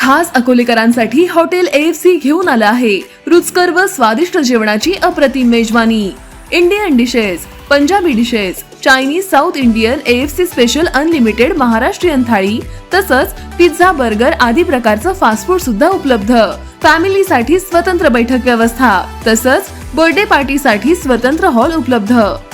खास अकोलेकरांसाठी hotel AFC घेऊन आलं आहे रुचकर व स्वादिष्ट जेवणाची अप्रतिम मेजवानी। Indian dishes, Punjabi dishes, Chinese, south Indian, AFC special unlimited Maharashtrian थाळी तसंच पिझ्झा, बर्गर आदी प्रकारचं फास्ट फूड सुद्धा उपलब्ध। फॅमिलीसाठी स्वतंत्र बैठक व्यवस्था तसंच बर्थडे पार्टीसाठी स्वतंत्र हॉल उपलब्ध।